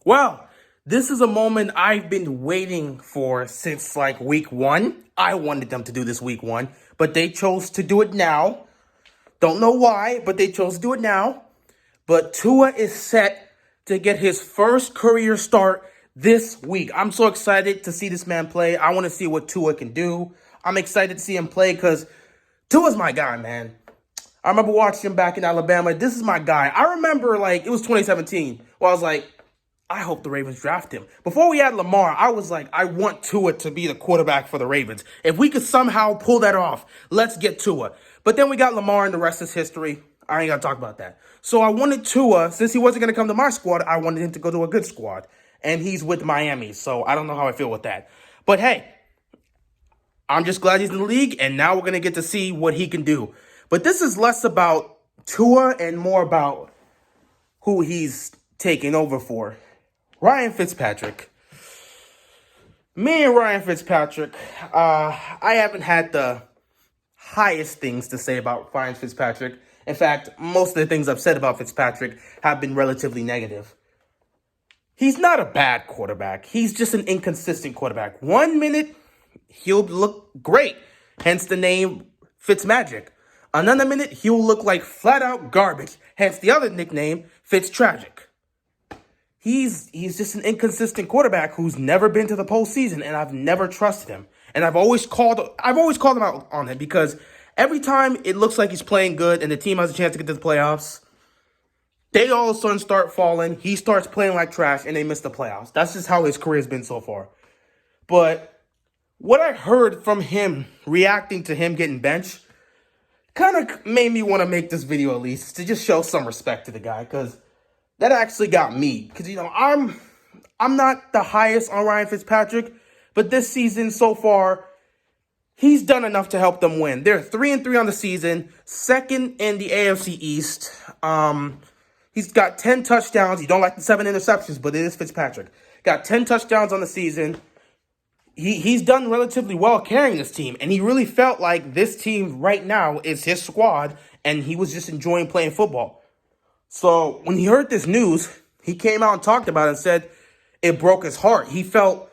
Well, this is a moment I've been waiting for since like week one. I wanted them to do this week one, but they chose to do it now. Don't know why, but they chose to do it now. But Tua is set to get his first career start this week. I'm so excited to see this man play. I want to see what Tua can do. I'm excited to see him play because Tua's my guy, man. I remember watching him back in Alabama. This is my guy. I remember, it was 2017, where I was like, I hope the Ravens draft him. Before we had Lamar, I was like, I want Tua to be the quarterback for the Ravens. If we could somehow pull that off, let's get Tua. But then we got Lamar and the rest is history. I ain't got to talk about that. So I wanted Tua, since he wasn't going to come to my squad, I wanted him to go to a good squad. And he's with Miami, so I don't know how I feel with that. But hey, I'm just glad he's in the league, and now we're going to get to see what he can do. But this is less about Tua and more about who he's taking over for. Ryan Fitzpatrick. Me and Ryan Fitzpatrick, I haven't had the highest things to say about Ryan Fitzpatrick. In fact, most of the things I've said about Fitzpatrick have been relatively negative. He's not a bad quarterback. He's just an inconsistent quarterback. 1 minute, he'll look great, hence the name Fitzmagic. Another minute, he'll look like flat-out garbage, hence the other nickname, Fitztragic. He's just an inconsistent quarterback who's never been to the postseason, and I've never trusted him. And I've always called him out on it because every time it looks like he's playing good and the team has a chance to get to the playoffs, they all of a sudden start falling. He starts playing like trash, and they miss the playoffs. That's just how his career has been so far. But what I heard from him reacting to him getting benched kind of made me want to make this video at least to just show some respect to the guy because that actually got me. Because, I'm not the highest on Ryan Fitzpatrick, but this season so far, he's done enough to help them win. They're 3-3 on the season, second in the AFC East. He's got 10 touchdowns. You don't like the 7 interceptions, but it is Fitzpatrick. Got 10 touchdowns on the season. He's done relatively well carrying this team, and he really felt like this team right now is his squad, and he was just enjoying playing football. So when he heard this news, he came out and talked about it and said it broke his heart. He felt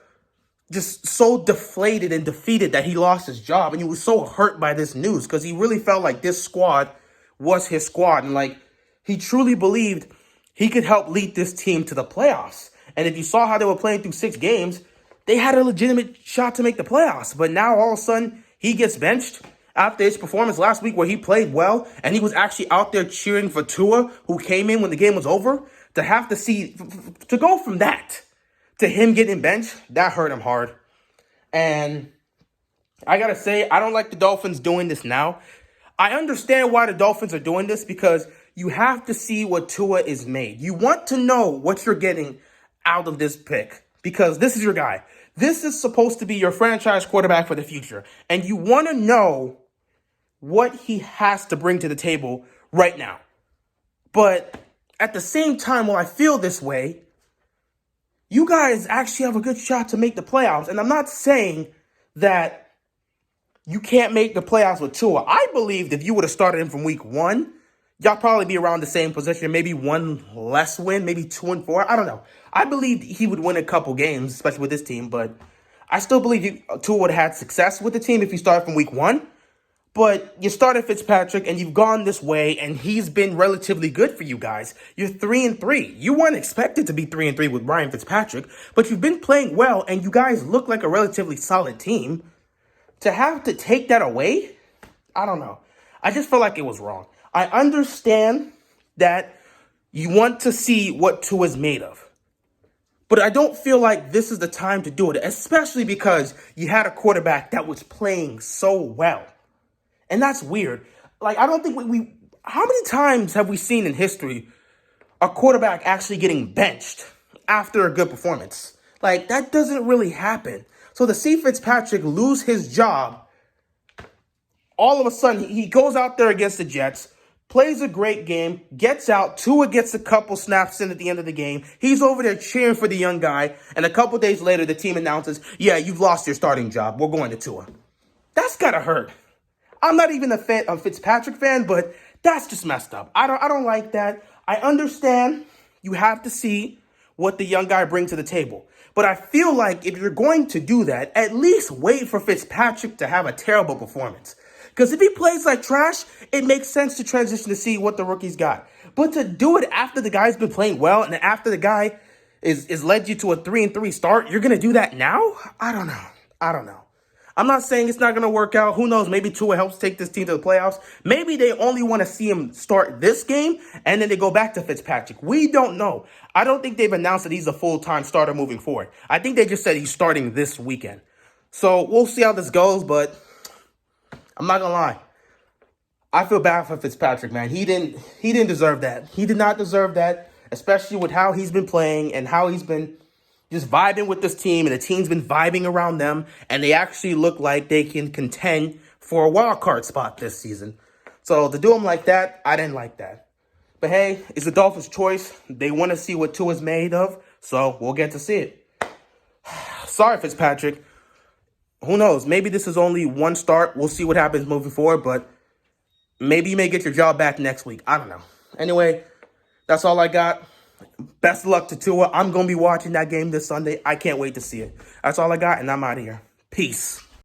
just so deflated and defeated that he lost his job, and he was so hurt by this news because he really felt like this squad was his squad, and he truly believed he could help lead this team to the playoffs. And if you saw how they were playing through 6 games, they had a legitimate shot to make the playoffs. But now all of a sudden, he gets benched after his performance last week where he played well and he was actually out there cheering for Tua, who came in when the game was over. To go from that to him getting benched, that hurt him hard. And I got to say, I don't like the Dolphins doing this now. I understand why the Dolphins are doing this because you have to see what Tua is made. You want to know what you're getting out of this pick because this is your guy. This is supposed to be your franchise quarterback for the future. And you want to know what he has to bring to the table right now. But at the same time, while I feel this way, you guys actually have a good shot to make the playoffs. And I'm not saying that you can't make the playoffs with Tua. I believed if you would have started him from week 1, y'all probably be around the same position, maybe one less win, maybe 2-4. I don't know. I believed he would win a couple games, especially with this team, but I still believe Tua would have had success with the team if you started from week 1. But you started Fitzpatrick, and you've gone this way, and he's been relatively good for you guys. You're 3-3. You weren't expected to be 3-3 with Ryan Fitzpatrick, but you've been playing well, and you guys look like a relatively solid team. To have to take that away, I don't know. I just feel like it was wrong. I understand that you want to see what Tua is made of. But I don't feel like this is the time to do it, especially because you had a quarterback that was playing so well. And that's weird. I don't think how many times have we seen in history a quarterback actually getting benched after a good performance? That doesn't really happen. So to see Fitzpatrick lose his job, all of a sudden he goes out there against the Jets, plays a great game, gets out, Tua gets a couple snaps in at the end of the game. He's over there cheering for the young guy, and a couple days later the team announces, yeah, you've lost your starting job. We're going to Tua. That's gotta hurt. I'm not even a Fitzpatrick fan, but that's just messed up. I don't like that. I understand you have to see what the young guy brings to the table. But I feel like if you're going to do that, at least wait for Fitzpatrick to have a terrible performance. Because if he plays like trash, it makes sense to transition to see what the rookie's got. But to do it after the guy's been playing well and after the guy is led you to a 3-3 start, you're going to do that now? I don't know. I'm not saying it's not going to work out. Who knows? Maybe Tua helps take this team to the playoffs. Maybe they only want to see him start this game, and then they go back to Fitzpatrick. We don't know. I don't think they've announced that he's a full-time starter moving forward. I think they just said he's starting this weekend. So we'll see how this goes, but I'm not going to lie. I feel bad for Fitzpatrick, man. He didn't deserve that. He did not deserve that, especially with how he's been playing and how he's been just vibing with this team, and the team's been vibing around them, and they actually look like they can contend for a wild card spot this season. So to do them like that, I didn't like that. But hey, it's the Dolphins' choice. They want to see what Tua's made of, so we'll get to see it. Sorry, Fitzpatrick. Who knows? Maybe this is only one start. We'll see what happens moving forward, but maybe you may get your job back next week. I don't know. Anyway, that's all I got. Best of luck to Tua. I'm going to be watching that game this Sunday. I can't wait to see it. That's all I got, and I'm out of here. Peace.